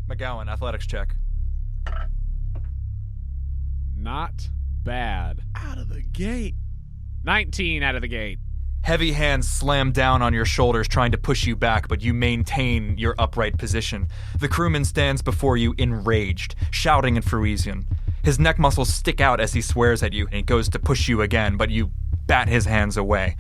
MacGowan, athletics check. Not bad. Out of the gate. 19 out of the gate. Heavy hands slam down on your shoulders, trying to push you back, but you maintain your upright position. The crewman stands before you enraged, shouting in Freusian. His neck muscles stick out as he swears at you, and he goes to push you again, but you bat his hands away.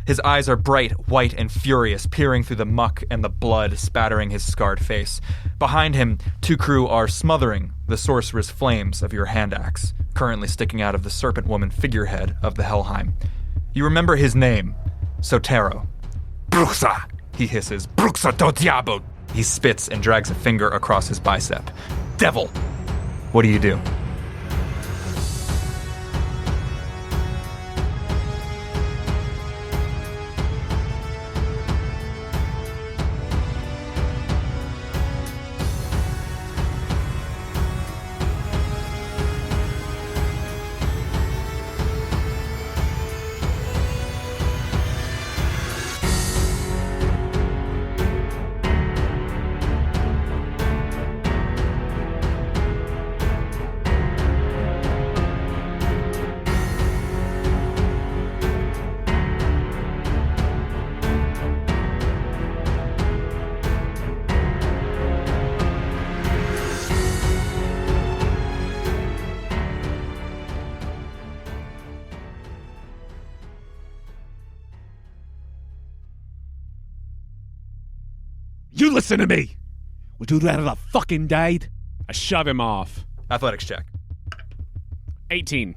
His eyes are bright, white, and furious, peering through the muck and the blood spattering his scarred face. Behind him, two crew are smothering the sorceress flames of your hand axe, currently sticking out of the serpent woman figurehead of the Helheim. You remember his name, Sotero. Bruxa, he hisses. Bruxa do diabo. He spits and drags a finger across his bicep. Devil. What do you do? You listen to me. Would you rather I fucking died? I shove him off. Athletics check. 18.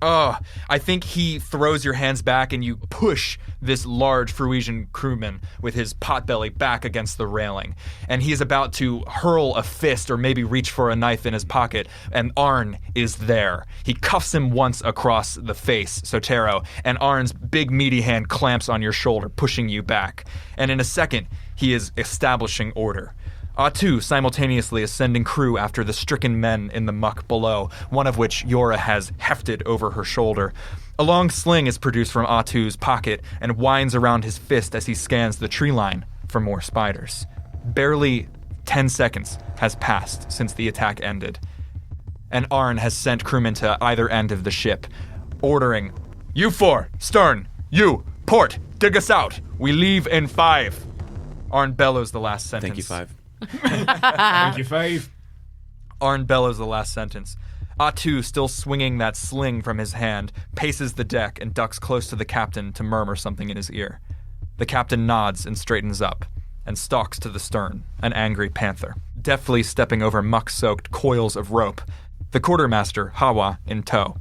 Oh, I think he throws your hands back and you push this large Freusian crewman with his potbelly back against the railing. And he is about to hurl a fist or maybe reach for a knife in his pocket, and Arn is there. He cuffs him once across the face, Sotero, and Arn's big meaty hand clamps on your shoulder, pushing you back. And in a second, he is establishing order. Atu simultaneously is sending crew after the stricken men in the muck below, one of which Jøra has hefted over her shoulder. A long sling is produced from Atu's pocket and winds around his fist as he scans the tree line for more spiders. Barely 10 seconds has passed since the attack ended, and Arn has sent crewmen to either end of the ship, ordering, "You four, stern, you, port, dig us out. We leave in 5. Arn bellows the last sentence. Thank you, 5. Thank you, 5. Arn bellows the last sentence. Atu, still swinging that sling from his hand, paces the deck and ducks close to the captain to murmur something in his ear. The captain nods and straightens up and stalks to the stern, an angry panther, deftly stepping over muck-soaked coils of rope, the quartermaster, Hawa, in tow.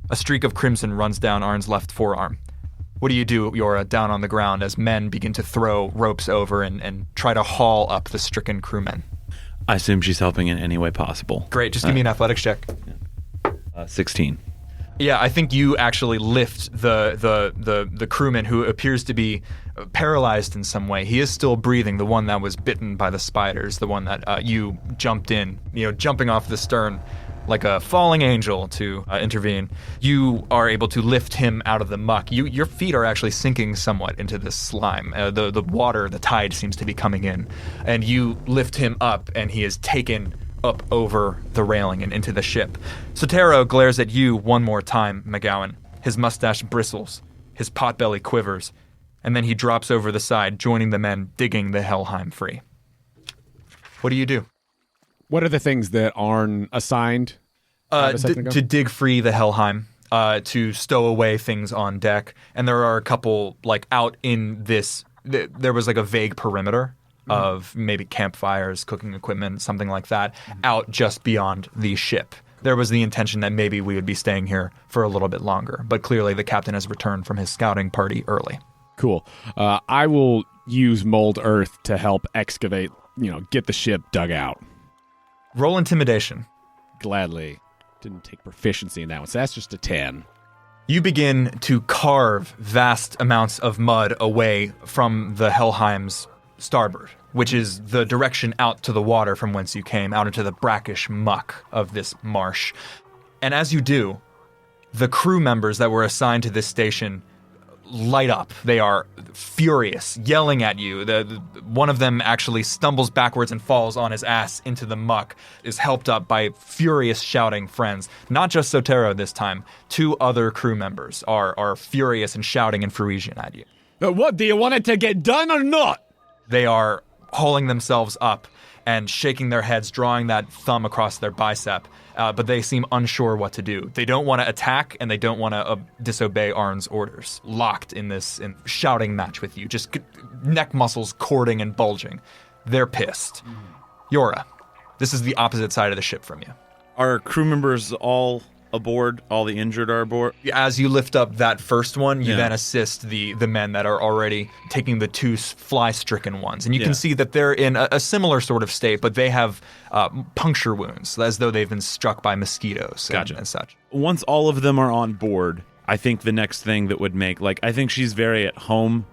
A streak of crimson runs down Arn's left forearm. What do you do, Jøra, down on the ground as men begin to throw ropes over and try to haul up the stricken crewmen? I assume she's helping in any way possible. Great, just give me an athletics check. 16. Yeah, I think you actually lift the crewman who appears to be paralyzed in some way. He is still breathing, the one that was bitten by the spiders, the one that you jumped in, jumping off the stern like a falling angel to intervene. You are able to lift him out of the muck. Your feet are actually sinking somewhat into this slime. The water, the tide seems to be coming in. And you lift him up, and he is taken up over the railing and into the ship. Sotero glares at you one more time, MacGowan. His mustache bristles, his potbelly quivers, and then he drops over the side, joining the men digging the Helheim free. What do you do? What are the things that Arn assigned? To dig free the Helheim, to stow away things on deck, and there are a couple, out in this, there was a vague perimeter of maybe campfires, cooking equipment, something like that, out just beyond the ship. There was the intention that maybe we would be staying here for a little bit longer, but clearly the captain has returned from his scouting party early. Cool. I will use mold earth to help excavate, get the ship dug out. Roll intimidation. Gladly. Didn't take proficiency in that one, so that's just a 10. You begin to carve vast amounts of mud away from the Helheim's starboard, which is the direction out to the water from whence you came, out into the brackish muck of this marsh. And as you do, the crew members that were assigned to this station light up. They are furious, yelling at you. One of them actually stumbles backwards and falls on his ass into the muck, is helped up by furious shouting friends. Not just Sotero this time. 2 other crew members are furious and shouting in Frisian at you. What, do you want it to get done or not? They are hauling themselves up and shaking their heads, drawing that thumb across their bicep, but they seem unsure what to do. They don't want to attack, and they don't want to disobey Arn's orders. Locked in this shouting match with you, just neck muscles cording and bulging. They're pissed. Jøra, this is the opposite side of the ship from you. Are crew members all aboard? All the injured are aboard? As you lift up that first one, you then assist the men that are already taking the 2 fly-stricken ones. And you can see that they're in a similar sort of state, but they have puncture wounds, as though they've been struck by mosquitoes and such. Once all of them are on board, I think the next thing that would make, I think she's very at home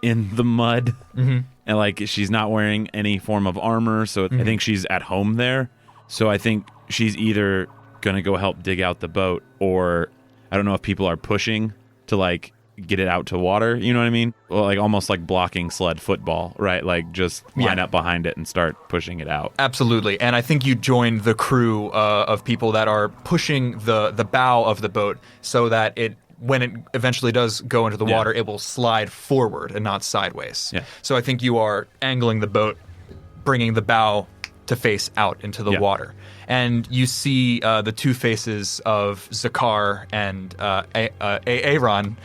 in the mud. Mm-hmm. And, she's not wearing any form of armor, so I think she's at home there. So I think she's either gonna go help dig out the boat, or I don't know if people are pushing to get it out to water, you know what I mean? Well, almost like blocking sled football, right? Just line up behind it and start pushing it out. Absolutely. And I think you join the crew of people that are pushing the bow of the boat so that when it eventually does go into the water, it will slide forward and not sideways. Yeah. So I think you are angling the boat, bringing the bow to face out into the water. And you see the 2 faces of Zakar and Aaron,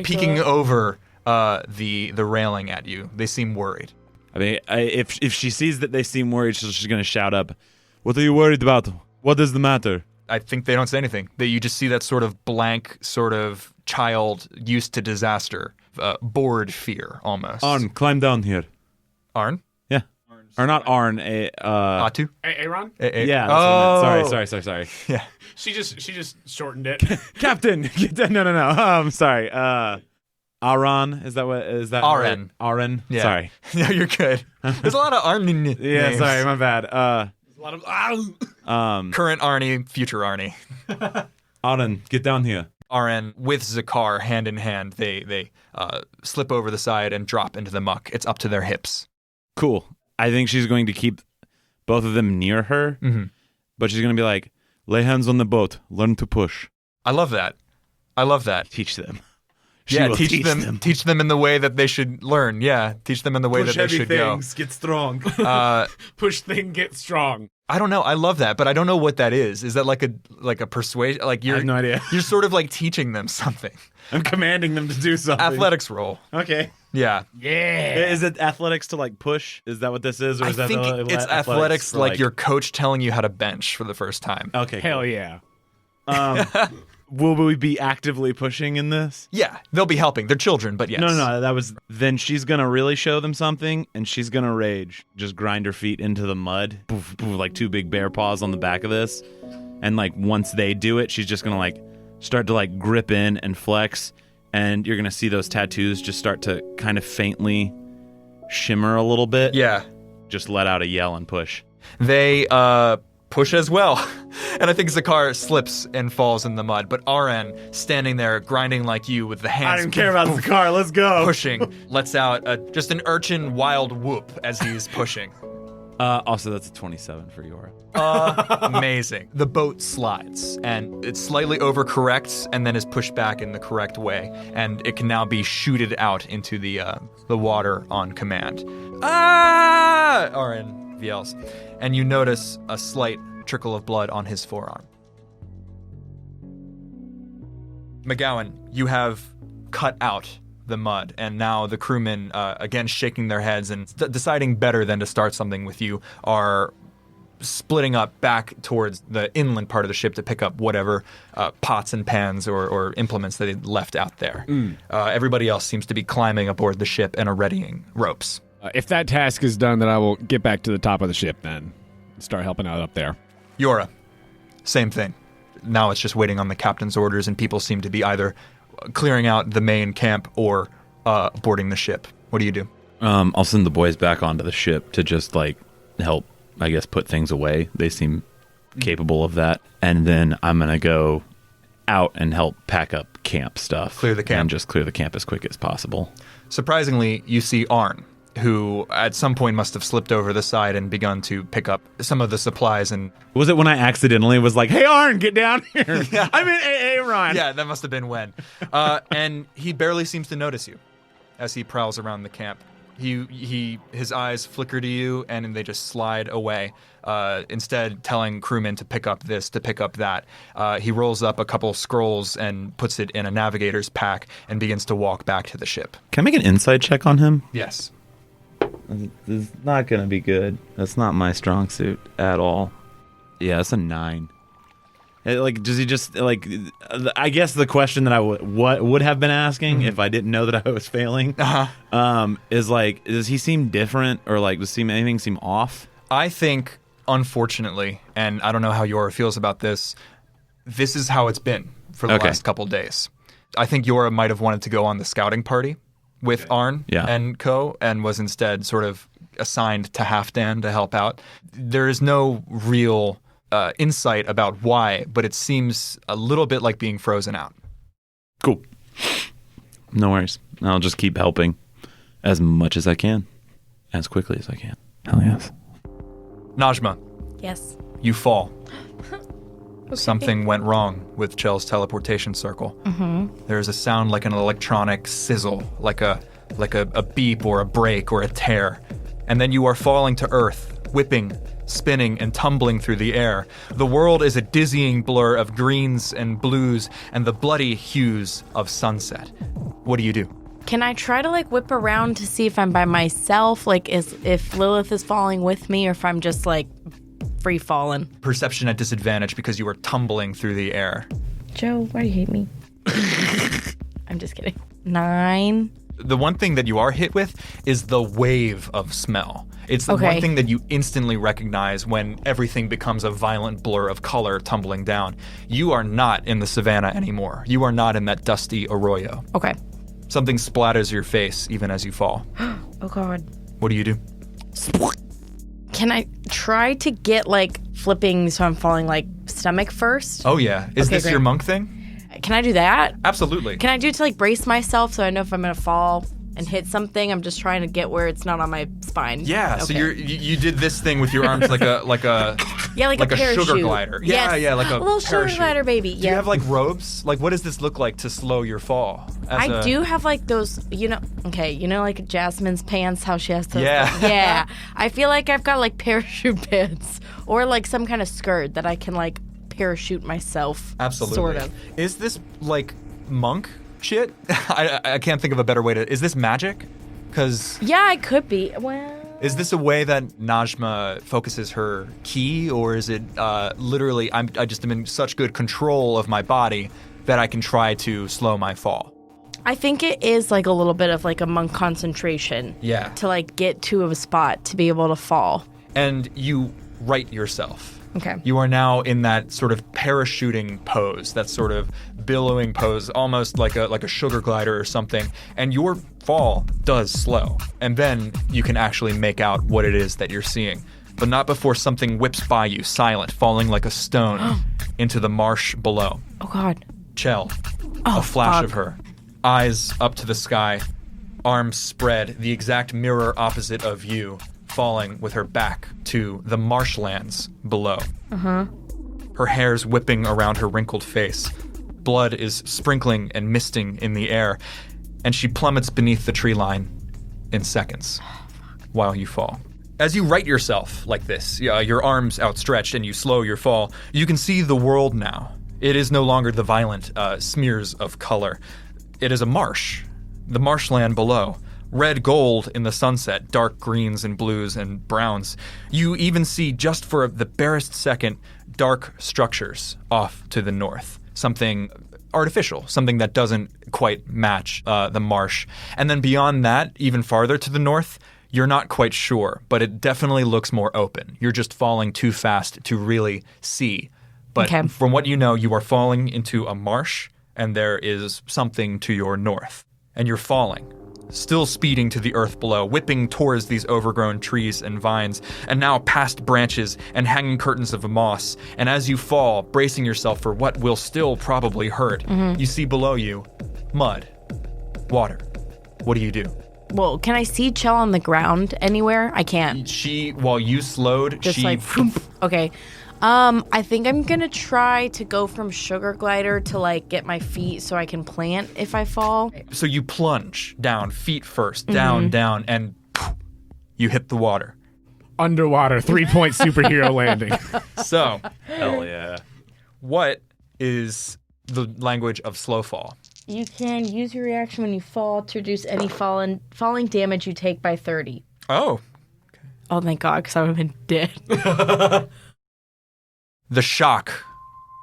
peeking over the railing at you. They seem worried. I mean, if she sees that they seem worried, she's going to shout up, "What are you worried about? What is the matter?" I think they don't say anything. You just see that sort of blank, sort of child used to disaster, bored fear almost. Arn, climb down here. Arn? Yeah. Or not Arn, Atu? Aaron? Yeah. Sorry. Yeah. She just shortened it. Captain! No. I'm sorry. Aran, is that? Aren. Aren? Yeah. Sorry. No, you're good. There's a lot of Arn names. Yeah, sorry, my bad. There's a lot of current Arnie, future Arnie. Aren, get down here. Aren with Zakar hand in hand, they slip over the side and drop into the muck. It's up to their hips. Cool. I think she's going to keep both of them near her, but she's going to be like, "Lay hands on the boat. Learn to push." I love that. Teach them. Teach them. Teach them in the way that they should learn. Yeah, teach them in the way that they should go. Push heavy things, get strong. Push thing, get strong. I don't know. I love that, but I don't know what that is. Is that like a persuasion? I have no idea. You're sort of teaching them something. I'm commanding them to do something. Athletics roll. Okay. Yeah. Is it athletics to push? Is that what this is, or is I think it's athletics like your coach telling you how to bench for the first time. Okay. Hell yeah. Will we be actively pushing in this? Yeah, they'll be helping. They're children, but yes. No. That was. Then she's gonna really show them something, and she's gonna rage. Just grind her feet into the mud, poof, poof, like 2 big bear paws on the back of this, and once they do it, she's just gonna start to grip in and flex, and you're gonna see those tattoos just start to kind of faintly shimmer a little bit. Yeah. Just let out a yell and push. They push as well. And I think Zakar slips and falls in the mud, but Aren, standing there, grinding like you with the hands. I don't care about Zakar, let's go. Pushing, lets out just an urchin wild whoop as he's pushing. Also, that's a 27 for Jøra. Amazing. The boat slides, and it slightly overcorrects, and then is pushed back in the correct way, and it can now be shooted out into the water on command. Ah! Aren yells, and you notice a slight trickle of blood on his forearm. MacGowan, you have cut out the mud, and now the crewmen, again shaking their heads and deciding better than to start something with you, are splitting up back towards the inland part of the ship to pick up whatever pots and pans or implements that they left out there. Everybody else seems to be climbing aboard the ship and are readying ropes. If that task is done, then I will get back to the top of the ship then and start helping out up there. Jøra, same thing. Now it's just waiting on the captain's orders, and people seem to be either clearing out the main camp or boarding the ship. What do you do? I'll send the boys back onto the ship to just help, I guess, put things away. They seem capable of that. And then I'm going to go out and help pack up camp stuff. Clear the camp. And just clear the camp as quick as possible. Surprisingly, you see Arn, who at some point must have slipped over the side and begun to pick up some of the supplies. And Was it when I accidentally was like, hey, Arn, get down here? Yeah. I'm in AA Ron. yeah, that must have been when. And he barely seems to notice you as he prowls around the camp. His eyes flicker to you, and they just slide away. Instead, telling crewmen to pick up this, to pick up that. He rolls up a couple scrolls and puts it in a navigator's pack and begins to walk back to the ship. Can I make an insight check on him? Yes. This is not going to be good. That's not my strong suit at all. Yeah, that's a 9. Like, does he just, like, I guess the question that I would have been asking if I didn't know that I was failing is, like, does he seem different, or, like, does anything seem off? I think, unfortunately, and I don't know how Jøra feels about this, this is how it's been for the last couple days. I think Jøra might have wanted to go on the scouting party with Arn and co, and was instead sort of assigned to Halfdan to help out. There is no real insight about why, but it seems a little bit like being frozen out. Cool. No worries. I'll just keep helping as much as I can, as quickly as I can. Hell yes. Najma, Yes. you fall. Okay. Something went wrong with Chell's teleportation circle. There's a sound like an electronic sizzle, like a beep or a break or a tear. And then you are falling to earth, whipping, spinning, and tumbling through the air. The world is a dizzying blur of greens and blues and the bloody hues of sunset. What do you do? Can I try to like whip around to see if I'm by myself, like if Lilith is falling with me, or if I'm just like free falling? Perception at disadvantage because you are tumbling through the air. Joe, why do you hate me? I'm just kidding. 9. The one thing that you are hit with is the wave of smell. It's the one thing that you instantly recognize when everything becomes a violent blur of color tumbling down. You are not in the savannah anymore. You are not in that dusty arroyo. Okay. Something splatters your face even as you fall. Oh God. What do you do? Can I try to get like flipping so I'm falling like stomach first? Oh yeah. Is Okay, this great. your monk thing? Can I do that? Absolutely. Can I do it to like brace myself so I know if I'm gonna fall and hit something? I'm just trying to get where it's not on my spine. Yeah, so Okay. you did this thing with your arms like a Yeah, like a sugar parachute. glider. Yes. Yeah, like a little parachute. sugar glider, baby. Do you have like robes? Like what does this look like to slow your fall? I do have like those, like Jasmine's pants, how she has to. Yeah. Yeah. I feel like I've got like parachute pants or like some kind of skirt that I can like parachute myself. Absolutely. Sort of. Is this like monk shit? I can't think of a better way to. Is this magic? Because Yeah, I could be. Well. is this a way that Najma focuses her ki, or is it literally I just am in such good control of my body that I can try to slow my fall? I think it is like a little bit of like a monk concentration. Yeah. To like get to a spot to be able to fall. And you right yourself. Okay. You are now in that sort of parachuting pose, that sort of billowing pose, almost like a sugar glider or something, and your fall does slow. And then you can actually make out what it is that you're seeing. But not before something whips by you, silent, falling like a stone into the marsh below. Oh God. Chell, a flash fuck. of her, eyes up to the sky, arms spread, the exact mirror opposite of you, falling with her back to the marshlands below. Her hair's whipping around her wrinkled face. Blood is sprinkling and misting in the air, and she plummets beneath the tree line in seconds while you fall. As you right yourself like this, your arms outstretched, and you slow your fall, you can see the world now. It is no longer the violent smears of color. It is a marsh, the marshland below. Red gold in the sunset, dark greens and blues and browns. You even see, just for the barest second, dark structures off to the north. Something artificial, something that doesn't quite match the marsh. And then beyond that, even farther to the north, you're not quite sure, but it definitely looks more open. You're just falling too fast to really see. But Okay. from what you know, you are falling into a marsh, and there is something to your north. And you're falling still speeding to the earth below, whipping towards these overgrown trees and vines, and now past branches and hanging curtains of moss. And as you fall, bracing yourself for what will still probably hurt, you see below you mud, water. What do you do? Well, can I see Chell on the ground anywhere? I can't. While you slowed, Just like, okay. I think I'm gonna try to go from sugar glider to like get my feet so I can plant if I fall. So you plunge down, feet first, down, and you hit the water. Underwater, 3-point superhero landing. So, Hell yeah. what is the language of slow fall? You can use your reaction when you fall to reduce any falling damage you take by 30. Oh. Oh, thank God, because I would have been dead. The shock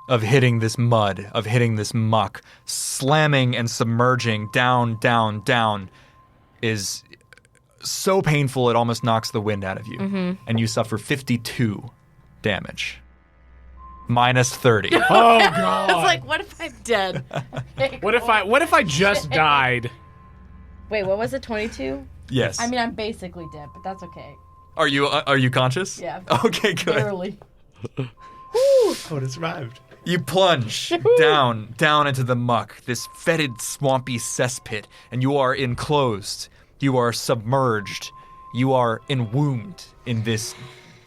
of hitting this mud, of hitting this muck, slamming and submerging down, down, down is so painful it almost knocks the wind out of you. And you suffer 52 damage. Minus 30. Oh, God. I was like, what if I'm dead? What if I just died? Wait, what was it, 22? Yes. I mean, I'm basically dead, but that's okay. Are you conscious? Yeah. Okay, good. Barely. I would have survived. You plunge down into the muck, this fetid, swampy cesspit, and you are enclosed. You are submerged. You are enwombed in this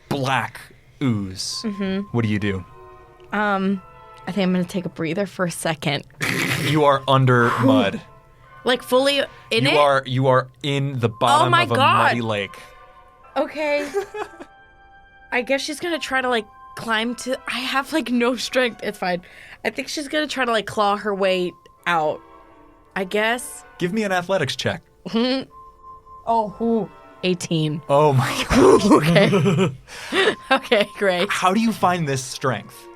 black ooze. What do you do? I think I'm gonna take a breather for a second. You are under mud. Like fully in it? You are in the bottom my of a God. muddy lake. Okay. I guess she's gonna try to like climb to. I have like no strength. It's fine. I think she's gonna try to like claw her way out. I guess. Give me an athletics check. Oh, 18. Oh my God. Okay. Okay, great. How do you find this strength?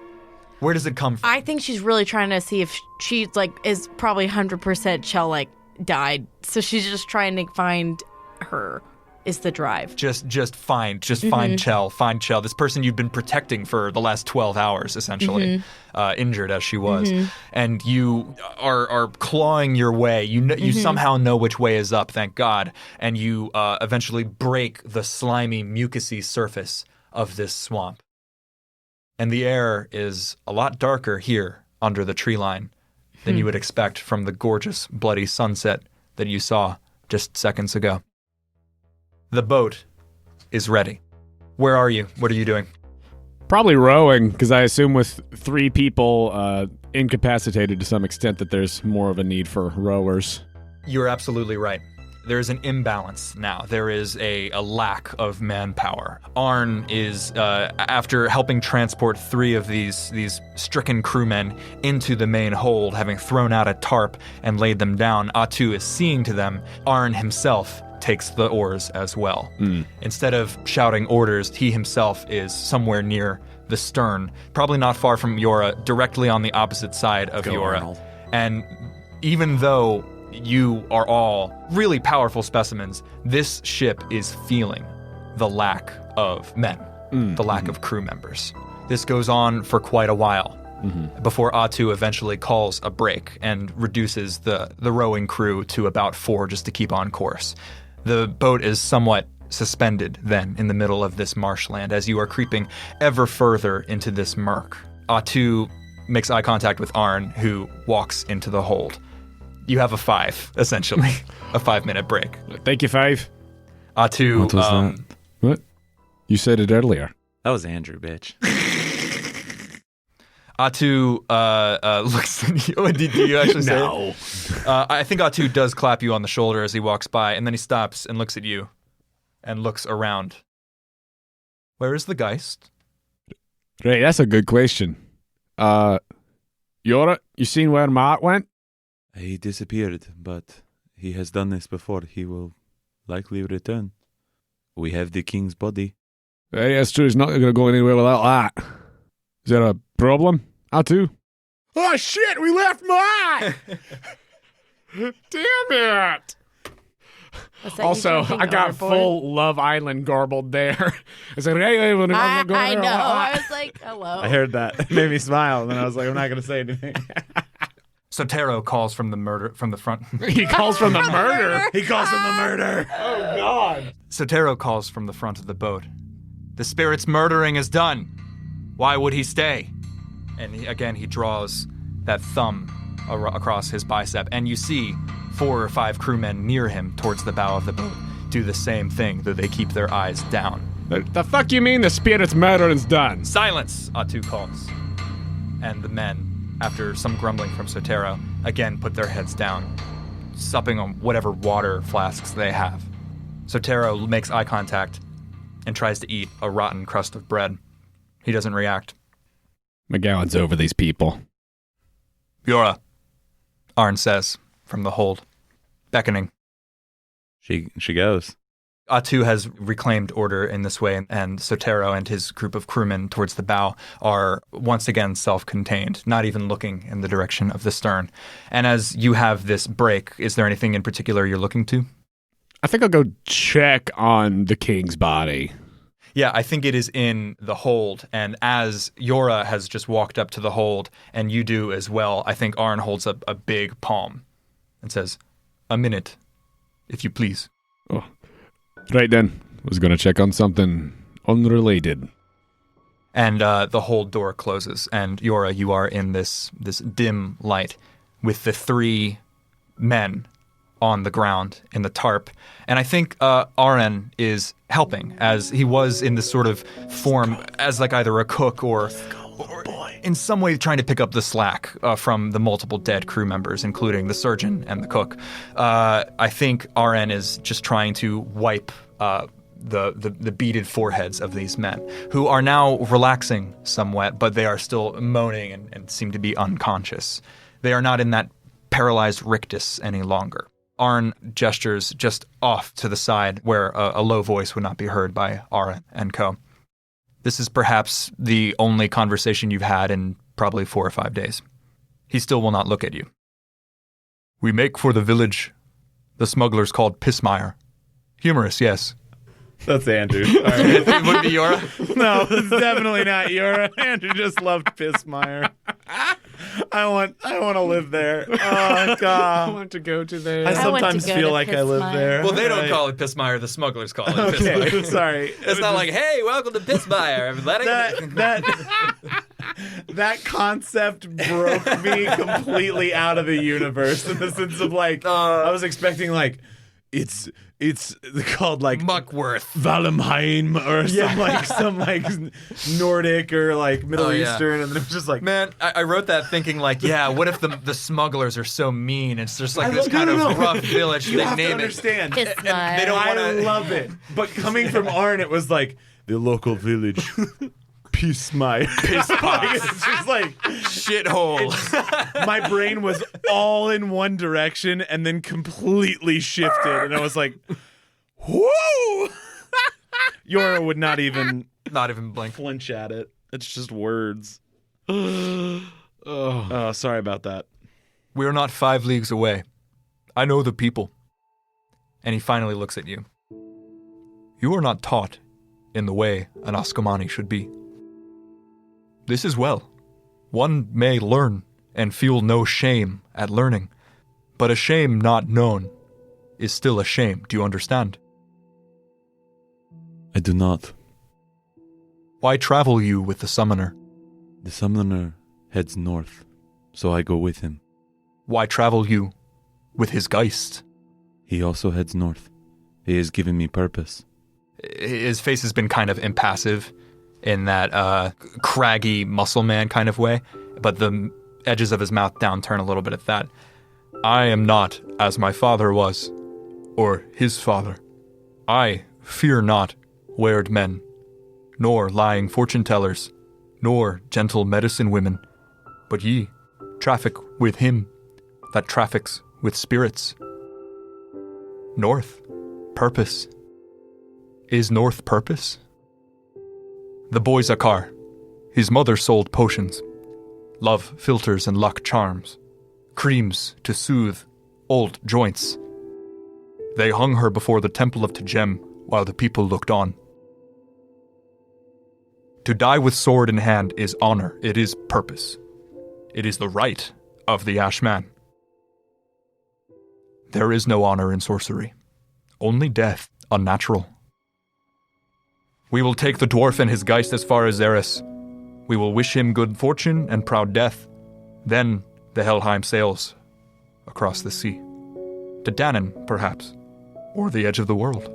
Where does it come from? I think she's really trying to see if she's like is probably 100% Chell like died. So she's just trying to find her. Is the drive. Just find Chell. Find Chell. This person you've been protecting for the last 12 hours, essentially, injured as she was. And you are clawing your way. You somehow know which way is up, thank God. And you eventually break the slimy, mucousy surface of this swamp. And the air is a lot darker here under the tree line than you would expect from the gorgeous, bloody sunset that you saw just seconds ago. The boat is ready. Where are you? What are you doing? Probably rowing, because I assume with 3 people incapacitated to some extent that there's more of a need for rowers. You're absolutely right. There is an imbalance now. There is a lack of manpower. Arn is, after helping transport 3 of these stricken crewmen into the main hold, having thrown out a tarp and laid them down, Atu is seeing to them. Arn himself takes the oars as well. Instead of shouting orders, he himself is somewhere near the stern, probably not far from Jøra, directly on the opposite side of Jøra. Arnold. And even though you are all really powerful specimens, this ship is feeling the lack of men, the lack of crew members. This goes on for quite a while before Atu eventually calls a break and reduces the rowing crew to about 4 just to keep on course. The boat is somewhat suspended then in the middle of this marshland as you are creeping ever further into this murk. Atu makes eye contact with Arn, who walks into the hold. You have a 5, essentially. A 5-minute break. Thank you, 5. Atu, What was that? What? You said it earlier. That was Andrew, bitch. Atu looks at you. Did you actually say No. it? I think Atu does clap you on the shoulder as he walks by, and then he stops and looks at you and looks around. Where is the Geist? Right, that's a good question. Jøra, you seen where Mark went? He disappeared, but he has done this before. He will likely return. We have the king's body. Hey, that's true. He's not going to go anywhere without that. Is there a problem? Atu? Oh, shit, we left Mark! Damn it! What's that, you Also, drinking I got overboard? full Love Island garbled there. I said, hey, when I I'm going know. I was like, hello. I heard that. It made me smile, and then I was like, I'm not going to say anything. Sotero calls from the front. He calls from the murder. He calls him the murder. Oh, God. Sotero calls from the front of the boat. The spirit's murdering is done. Why would he stay? And he draws that thumb across his bicep, and you see 4 or 5 crewmen near him towards the bow of the boat do the same thing, though they keep their eyes down. The fuck you mean the spirit's murdering's done? Silence, Atu calls. And the men, after some grumbling from Sotero, again put their heads down, supping on whatever water flasks they have. Sotero makes eye contact and tries to eat a rotten crust of bread. He doesn't react. MacGowan's over these people. Jøra, Arn says from the hold, beckoning. She goes. Atu has reclaimed order in this way, and Sotero and his group of crewmen towards the bow are once again self-contained, not even looking in the direction of the stern. And as you have this break, is there anything in particular you're looking to? I think I'll go check on the king's body. Yeah, I think it is in the hold, and as Jøra has just walked up to the hold, and you do as well, I think Arn holds up a big palm and says, "A minute, if you please." Oh. Right then. Was going to check on something unrelated. And the hold door closes, and Jøra, you are in this dim light with the 3 men on the ground in the tarp. And I think Arn is helping, as he was in this sort of form as like either a cook or in some way trying to pick up the slack from the multiple dead crew members, including the surgeon and the cook. I think Arn is just trying to wipe the beaded foreheads of these men, who are now relaxing somewhat, but they are still moaning and seem to be unconscious. They are not in that paralyzed rictus any longer. Arn gestures just off to the side where a low voice would not be heard by Arn and co. This is perhaps the only conversation you've had in probably 4 or 5 days. He still will not look at you. "We make for the village the smugglers called Pissmire. Humorous, yes." That's Andrew. It would be Jøra? No, it's definitely not Jøra. Andrew just loved Pissmire. I want to live there. Oh, God. I want to go to there. I went to sometimes go feel to like I live Pissmire. there. Well, they don't Right. call it Pissmire, the smugglers call it Okay, Pissmire. sorry. It's not like, "Hey, welcome to Pissmire, everybody." That concept broke me completely out of the universe in the sense of like I was expecting like it's called like Muckworth. Valheim or some like Nordic or like Middle Oh, yeah. Eastern, and then it was just like Man, I wrote that thinking like, yeah, what if the smugglers are so mean? It's just like I this love- kind no. of rough village. you They have to name it. understand. Piss They don't mire. want I to. love it, but coming from Arn, it was like the local village. Peace, my Piss pots. It's just like Shithole. my brain was all in one direction and then completely shifted, and I was like, "Whoo!" Jøra would not even Not even blink. flinch at it. It's just words. Oh, sorry about that. We're not 5 leagues away. I know the people. And he finally looks at you. You are not taught in the way an Askamani should be. This is well. One may learn and feel no shame at learning, but a shame not known is still a shame. Do you understand? I do not. Why travel you with the summoner? The summoner heads north, so I go with him. Why travel you with his Geist? He also heads north. He has given me purpose. His face has been kind of impassive in that craggy muscle man kind of way, but the edges of his mouth downturn a little bit at that. I am not as my father was, or his father. I fear not weird men, nor lying fortune tellers, nor gentle medicine women, but ye traffic with him that traffics with spirits. North, purpose. Is North purpose? The boy's Aakash. His mother sold potions, love filters and luck charms, creams to soothe old joints. They hung her before the temple of Tajem while the people looked on. To die with sword in hand is honor, it is purpose. It is the right of the Ashman. There is no honor in sorcery, only death, unnatural. We will take the dwarf and his geist as far as Eris. We will wish him good fortune and proud death. Then the Helheim sails across the sea. To Dannon, perhaps, or the edge of the world.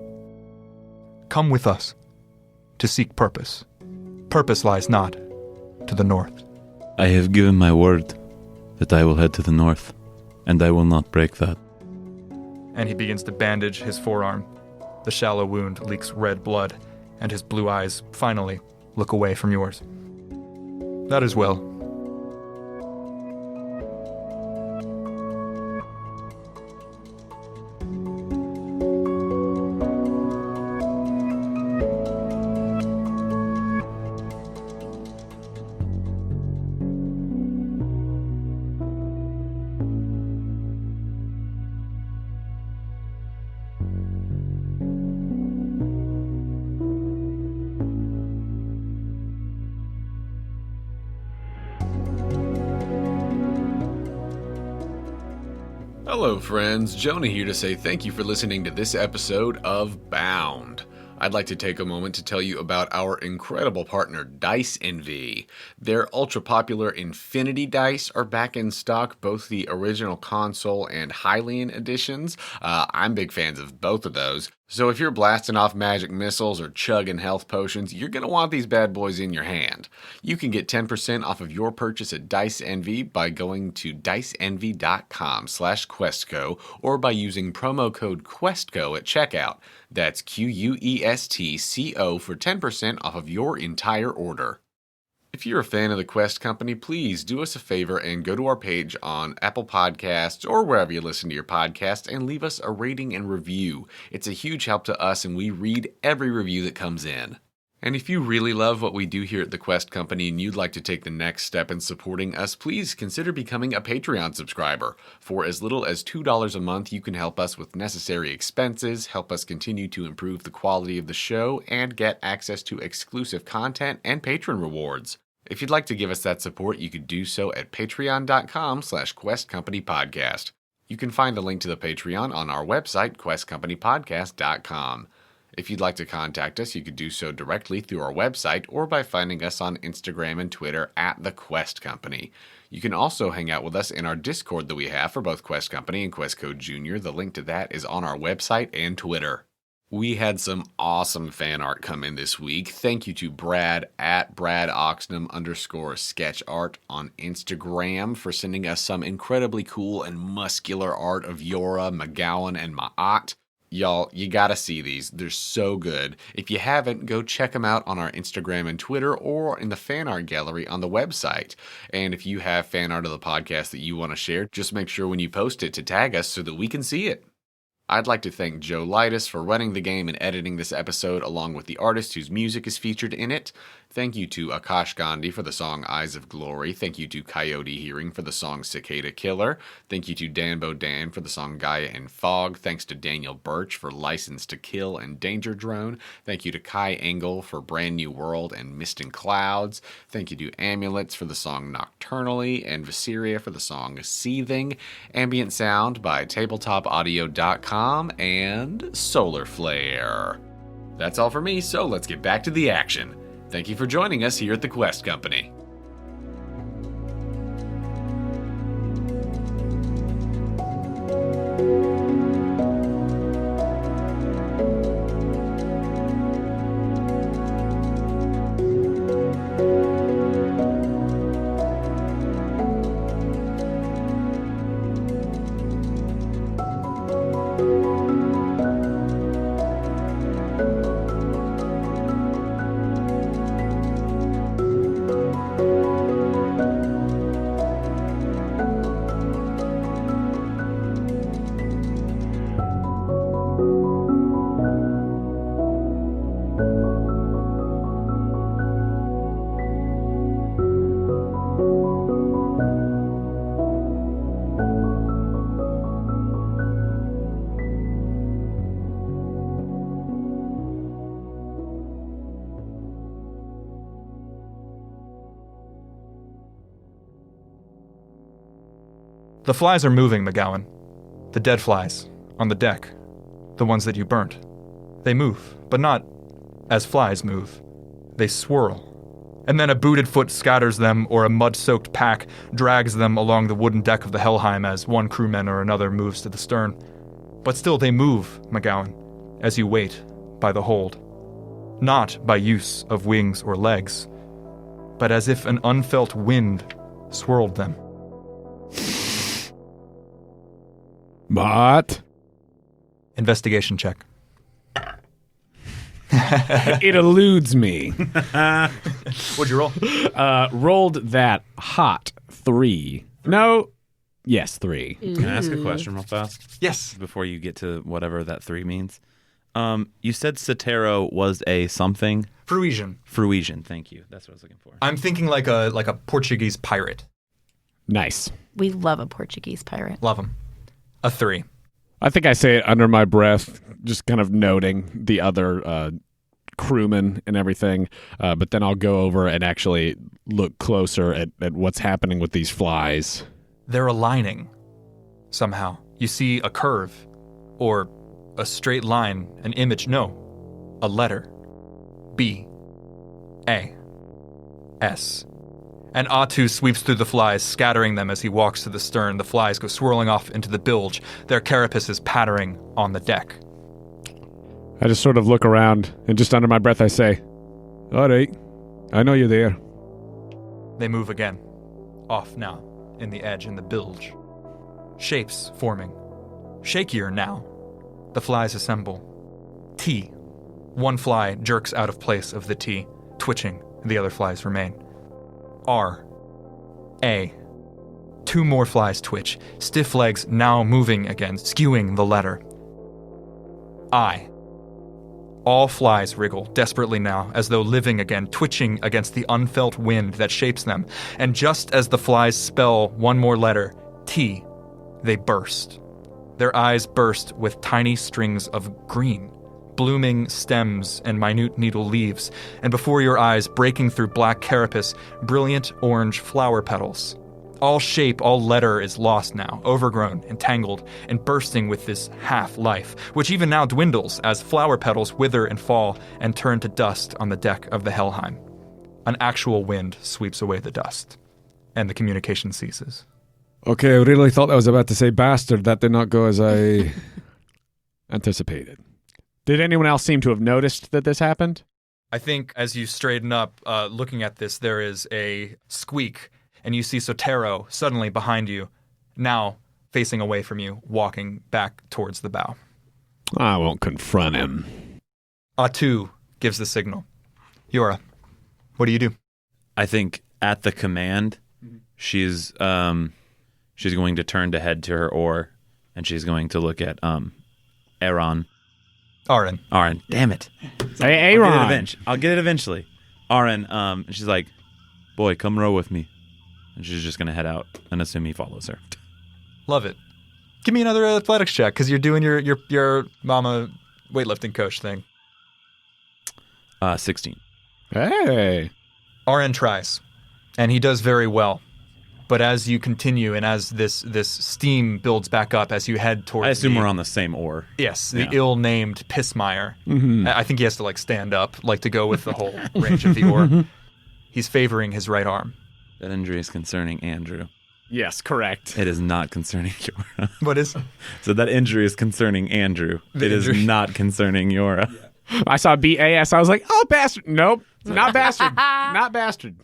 Come with us to seek purpose. Purpose lies not to the north. I have given my word that I will head to the north, and I will not break that. And he begins to bandage his forearm. The shallow wound leaks red blood, and his blue eyes finally look away from yours. That is well. Hello friends, Jonah here to say thank you for listening to this episode of Bound. I'd like to take a moment to tell you about our incredible partner, Dice Envy. Their ultra-popular Infinity Dice are back in stock, both the original console and Hylian editions. I'm big fans of both of those. So if you're blasting off magic missiles or chugging health potions, you're going to want these bad boys in your hand. You can get 10% off of your purchase at Dice Envy by going to diceenvy.com/questco or by using promo code QuestCo at checkout. That's QUESTCO for 10% off of your entire order. If you're a fan of the Quest Company, please do us a favor and go to our page on Apple Podcasts or wherever you listen to your podcast and leave us a rating and review. It's a huge help to us and we read every review that comes in. And if you really love what we do here at the Quest Company and you'd like to take the next step in supporting us, please consider becoming a Patreon subscriber. For as little as $2 a month, you can help us with necessary expenses, help us continue to improve the quality of the show, and get access to exclusive content and patron rewards. If you'd like to give us that support, you could do so at patreon.com/questcompanypodcast. You can find a link to the Patreon on our website, questcompanypodcast.com. If you'd like to contact us, you could do so directly through our website or by finding us on Instagram and Twitter at The Quest Company. You can also hang out with us in our Discord that we have for both Quest Company and Quest Code Jr. The link to that is on our website and Twitter. We had some awesome fan art come in this week. Thank you to Brad at BradOxnam_sketchart on Instagram for sending us some incredibly cool and muscular art of Jøra, MacGowan, and Ma'at. Y'all, you gotta see these. They're so good. If you haven't, go check them out on our Instagram and Twitter or in the fan art gallery on the website. And if you have fan art of the podcast that you want to share, just make sure when you post it to tag us so that we can see it. I'd like to thank Joe Leitess for running the game and editing this episode, along with the artist whose music is featured in it. Thank you to Aakash Gandhi for the song Eyes of Glory. Thank you to Coyote Hearing for the song Cicada Killer. Thank you to Bodan for the song Gaia In Fog. Thanks to Daniel Birch for License to Kill and Danger Drone. Thank you to Engel for Brand New World and Mist and Clouds. Thank you to Amulets for the song Nocturnally and Visceria for the song Seething. Ambient sound by tabletopaudio.com and Soularflaire. That's all for me, so let's get back to the action. Thank you for joining us here at the Quest Company. The flies are moving, MacGowan. The dead flies, on the deck. The ones that you burnt. They move, but not as flies move. They swirl. And then a booted foot scatters them, or a mud-soaked pack drags them along the wooden deck of the Helheim as one crewman or another moves to the stern. But still they move, MacGowan, as you wait by the hold. Not by use of wings or legs, but as if an unfelt wind swirled them. But Investigation check. it eludes me. What'd you roll? Rolled that hot 3. No. Yes, 3. Can I ask a question real fast Yes. before you get to whatever that 3 means? You said Sotero was a something? Fruisian. Thank you. That's what I was looking for. I'm thinking like a Portuguese pirate. Nice. We love a Portuguese pirate. Love him. A 3. I think I say it under my breath, just kind of noting the other crewmen and everything. But then I'll go over and actually look closer at what's happening with these flies. They're aligning somehow. You see a curve or a straight line, an image. No, a letter. B. A. S. And Atu sweeps through the flies, scattering them as he walks to the stern. The flies go swirling off into the bilge, their carapaces pattering on the deck. I just sort of look around, and just under my breath I say, all right, I know you're there. They move again. Off now, in the edge, in the bilge. Shapes forming. Shakier now. The flies assemble. T. One fly jerks out of place of the T, twitching, and the other flies remain. R. A. 2 more flies twitch, stiff legs now moving again, skewing the letter. I. All flies wriggle, desperately now, as though living again, twitching against the unfelt wind that shapes them. And just as the flies spell one more letter, T, they burst. Their eyes burst with tiny strings of green, blooming stems and minute needle leaves, and before your eyes, breaking through black carapace, brilliant orange flower petals. All shape, all letter is lost now, overgrown, entangled, and bursting with this half-life, which even now dwindles as flower petals wither and fall and turn to dust on the deck of the Helheim. An actual wind sweeps away the dust, and the communication ceases. Okay, I really thought I was about to say bastard. That did not go as I anticipated. Did anyone else seem to have noticed that this happened? I think as you straighten up, looking at this, there is a squeak, and you see Sotero suddenly behind you, now facing away from you, walking back towards the bow. I won't confront him. Atu gives the signal. Jøra, what do you do? I think at the command, she's going to turn to head to her oar, and she's going to look at Aaron. Aaron, damn it. Hey, Aaron. I'll get it eventually. Aaron, and she's like, boy, come row with me. And she's just going to head out and assume he follows her. Love it. Give me another athletics check, because you're doing your mama weightlifting coach thing. 16. Hey. Aaron tries, and he does very well. But as you continue and as this steam builds back up as you head towards I assume we're on the same oar. Yes, the ill-named Pissmire. Mm-hmm. I think he has to stand up, to go with the whole range of the oar. He's favoring his right arm. That injury is concerning Andrew. Yes, correct. It is not concerning Jøra. What is? So that injury is concerning Andrew. It is not concerning Jøra. Yeah. I saw BAS. I was like, oh, bastard. Nope, not bastard. Not bastard.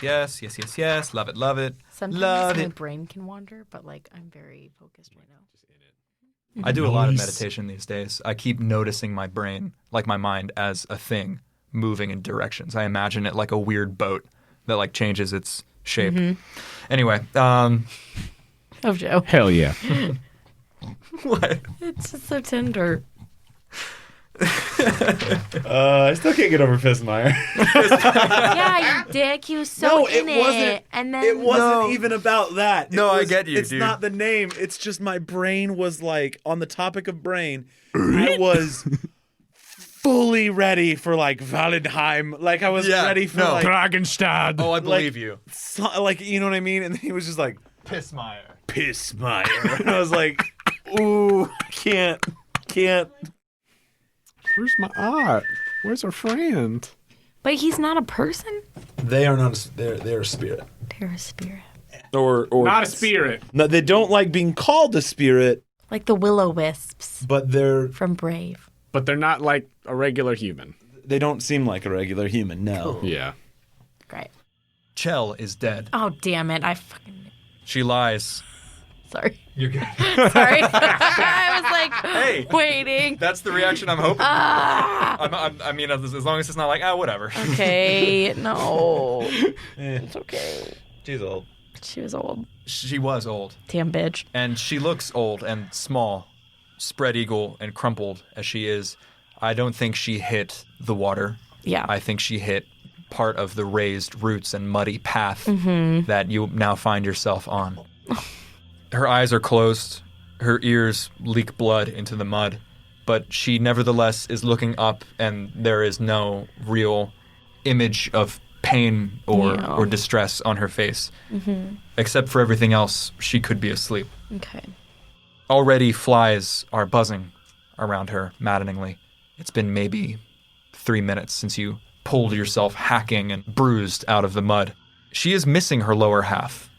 Yes. Love it. Sometimes my brain can wander, but I'm very focused right now. I do a lot of meditation these days. I keep noticing my brain, my mind, as a thing moving in directions. I imagine it like a weird boat that changes its shape. Mm-hmm. Anyway, Oh, Joe. Hell yeah. What? It's just so tender. I still can't get over Pissmire. Yeah, you dick. He was so in it. Wasn't. And then It wasn't even about that. I get you, It's dude. not the name. It's just my brain was on the topic of brain. I was fully ready for Valheim. I was ready for Dragonstad. Oh, I believe you. you know what I mean? And then he was just Pissmeyer. And I was like, ooh, can't. Where's my art? Where's our friend? But he's not a person. They are not. They're a spirit. They're a spirit. Or Not a spirit. No, they don't like being called a spirit, Like the will-o-wisps but they're from Brave. But they're not like a regular human. they don't seem like a regular human. No. Yeah. Great. Chell is dead. Oh, damn it. I fucking... She lies. Sorry. You're good. Sorry. I was like, Hey. waiting. That's the reaction I'm hoping. I mean, as long as it's not like, whatever. Okay, no. It's okay. She's old. She was old. She was old. Damn bitch. And she looks old and small, spread eagle and crumpled as she is. I don't think she hit the water. Yeah. I think she hit part of the raised roots and muddy path that you now find yourself on. Her eyes are closed. Her ears leak blood into the mud. But she nevertheless is looking up, and there is no real image of pain or distress on her face. Except for everything else, she could be asleep. Okay. Already flies are buzzing around her maddeningly. It's been maybe 3 minutes since you pulled yourself hacking and bruised out of the mud. She is missing her lower half,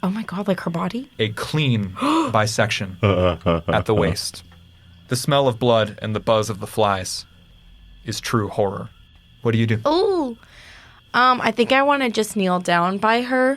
Oh my god, like her body? a clean bisection at the waist. The smell of blood and the buzz of the flies is true horror. What do you do? Ooh. I think I want to just kneel down by her,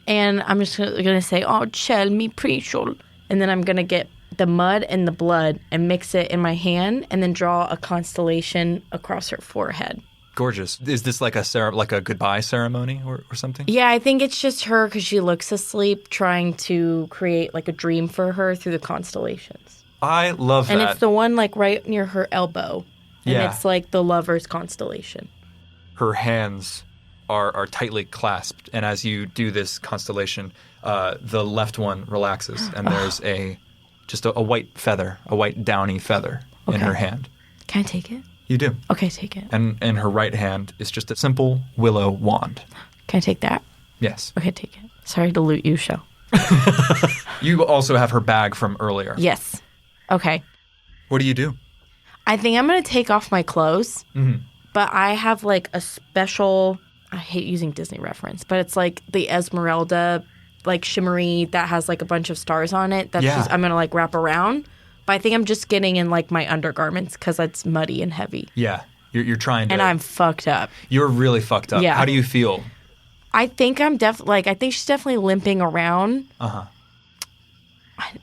and I'm just gonna say, "Oh, Chell, mi precious," and then I'm gonna get the mud and the blood and mix it in my hand, and then draw a constellation across her forehead. Gorgeous. Is this like a goodbye ceremony or something? Yeah, I think it's just her because she looks asleep, trying to create like a dream for her through the constellations. I love that. And it's the one like right near her elbow, and Yeah. it's like the lover's constellation. Her hands are tightly clasped, and as you do this constellation, the left one relaxes, and there's just a white feather, a white downy feather in Okay. her hand. Can I take it? You do. Okay, take it. And in her right hand is just a simple willow wand. Can I take that? Yes. Okay, take it. Sorry to loot you, show. You also have her bag from earlier. Yes. Okay. What do you do? I think I'm going to take off my clothes, but I have like a special, I hate using Disney reference, but it's like the Esmeralda, like shimmery that has like a bunch of stars on it. That's Yeah. just, I'm going to like wrap around. But I think I'm just getting in like my undergarments because it's muddy and heavy. Yeah. You're trying to. And I'm fucked up. You're really fucked up. Yeah. How do you feel? I think I think she's definitely limping around. Uh-huh.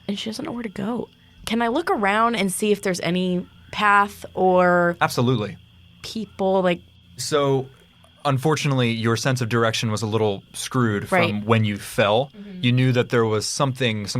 And she doesn't know where to go. Can I look around and see if there's any path or Absolutely. people like So, unfortunately, your sense of direction was a little screwed from Right. when you fell. You knew that there was some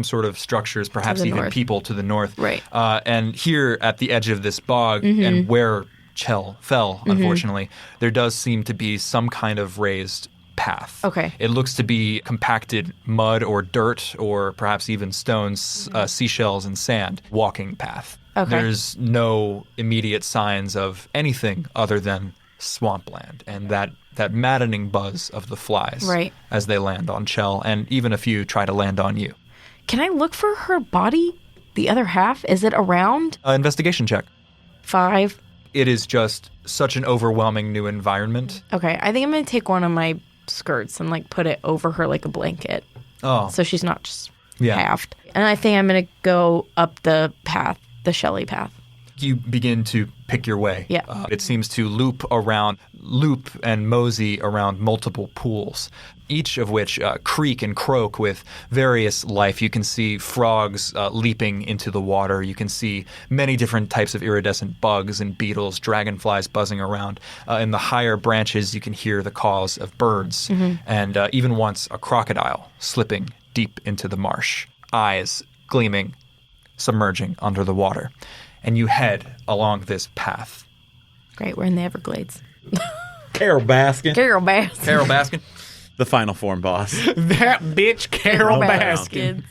sort of structures, perhaps the even north. people to the north. Right. And here at the edge of this bog and where Chell fell, unfortunately, there does seem to be some kind of raised path. Okay. It looks to be compacted mud or dirt or perhaps even stones, seashells and sand walking path. Okay. There's no immediate signs of anything other than swampland and that maddening buzz of the flies Right. as they land on Chell, and even a few try to land on you. Can I look for her body? The other half? Is it around? Investigation check. 5. It is just such an overwhelming new environment. Okay, I think I'm going to take one of my skirts and like put it over her like a blanket Oh, so she's not just Yeah. halved. And I think I'm going to go up the path, the Shelley path. you begin to pick your way. Yeah. It seems to loop and mosey around multiple pools, each of which creak and croak with various life. You can see frogs leaping into the water. You can see many different types of iridescent bugs and beetles, dragonflies buzzing around. In the higher branches, you can hear the calls of birds, and even once a crocodile slipping deep into the marsh, eyes gleaming, submerging under the water. And you head along this path. Great, we're in the Everglades. Carol Baskin. Carol Bass. Carol Baskin, The final form boss. That bitch Carol Baskin.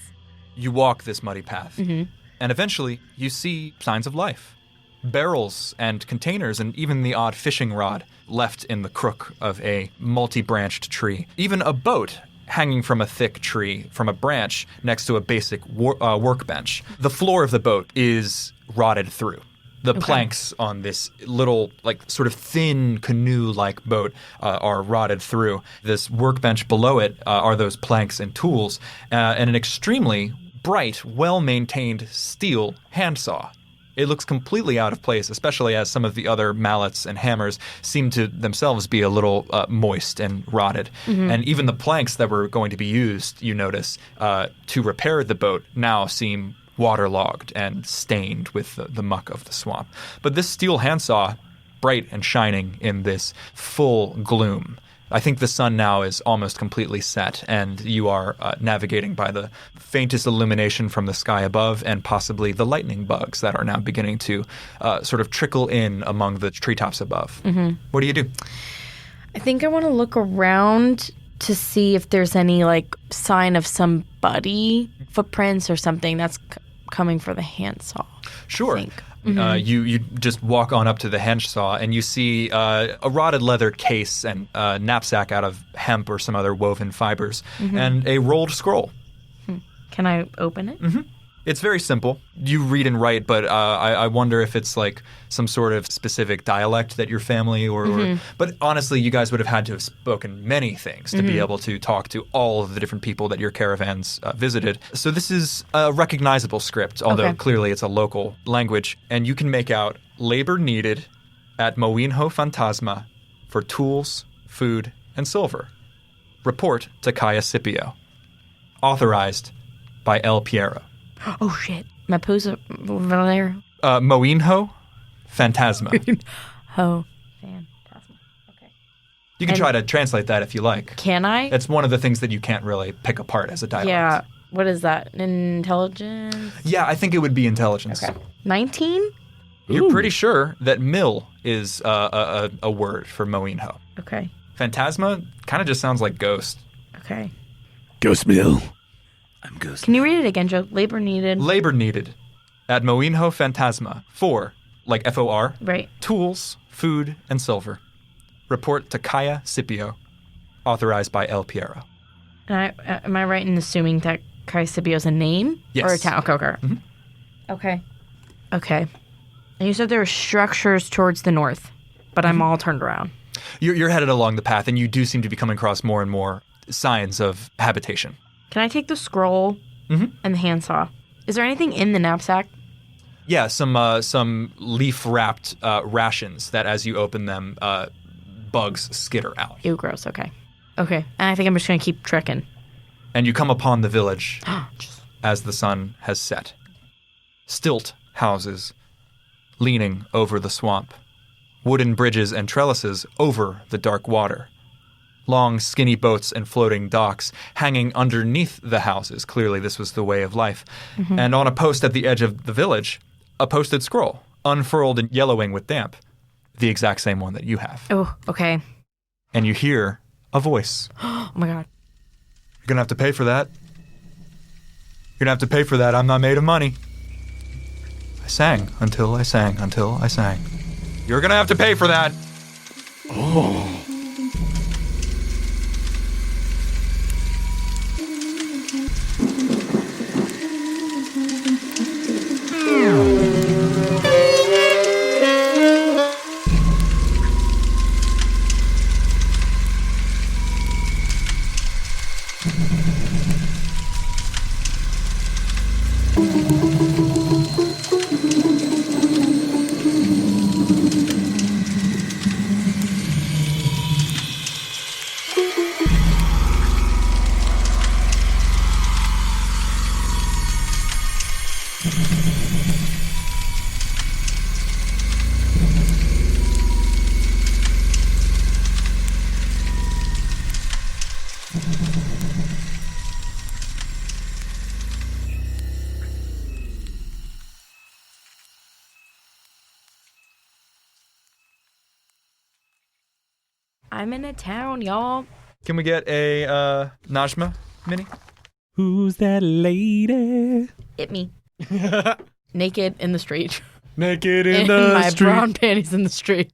you walk this muddy path, and eventually you see signs of life. Barrels and containers and even the odd fishing rod left in the crook of a multi-branched tree. Even a boat hanging from a thick tree from a branch next to a basic workbench. The floor of the boat is rotted through. The planks on this little, like, sort of thin canoe-like boat are rotted through. This workbench below it are those planks and tools, and an extremely bright, well-maintained steel handsaw. It looks completely out of place, especially as some of the other mallets and hammers seem to themselves be a little moist and rotted. And even the planks that were going to be used, you notice, to repair the boat now seem waterlogged and stained with the muck of the swamp. But this steel handsaw, bright and shining in this full gloom. I think the sun now is almost completely set, and you are navigating by the faintest illumination from the sky above and possibly the lightning bugs that are now beginning to sort of trickle in among the treetops above. What do you do? I think I want to look around to see if there's any, like, sign of somebody, footprints or something that's coming for the handsaw. Sure. You just walk on up to the handsaw and you see a rotted leather case and a knapsack out of hemp or some other woven fibers and a rolled scroll. Can I open it? It's very simple. You read and write, but I wonder if it's like some sort of specific dialect that your family or but honestly, you guys would have had to have spoken many things to be able to talk to all of the different people that your caravans visited. So this is a recognizable script, although clearly it's a local language. And you can make out labor needed at Moinho Fantasma for tools, food, and silver. Report to Kaya Scipio. Authorized by El Piero. Oh, shit. Mapusa Valero. Moinho Fantasma. Ho. Phantasma. Okay. You can try to translate that if you like. Can I? It's one of the things that you can't really pick apart as a dialect. Yeah. What is that? Intelligence? Yeah, I think it would be intelligence. Okay. 19? You're pretty sure that mill is a word for Moinho. Okay. Phantasma kind of just sounds like ghost. Okay. Ghost Mill. I'm Ghost. Can you read it again, Joe? Labor needed. Labor needed at Moinho Fantasma for, like F-O-R, Right. tools, food, and silver. Report to Kaya Scipio. Authorized by El Piero. And am I right in assuming that Kai Scipio is a name? Yes. Or a town? Okay. Okay. Okay. And you said there are structures towards the north, but I'm all turned around. You're headed along the path, and you do seem to be coming across more and more signs of habitation. Can I take the scroll and the handsaw? Is there anything in the knapsack? Yeah, some leaf-wrapped rations that, as you open them, bugs skitter out. Ew, gross. Okay. Okay. And I think I'm just going to keep trekking. And you come upon the village as the sun has set. Stilt houses leaning over the swamp. Wooden bridges and trellises over the dark water. Long, skinny boats and floating docks hanging underneath the houses. Clearly, this was the way of life. And on a post at the edge of the village, a posted scroll, unfurled and yellowing with damp. The exact same one that you have. Oh, okay. And you hear a voice. Oh, my God. You're going to have to pay for that. You're going to have to pay for that. I'm not made of money. I sang until I sang until I sang. You're going to have to pay for that. Oh. I'm in a town, y'all. Can we get a Najma mini? Who's that lady? Hit me. Naked in the street. Naked in In the my street. brown panties in the street.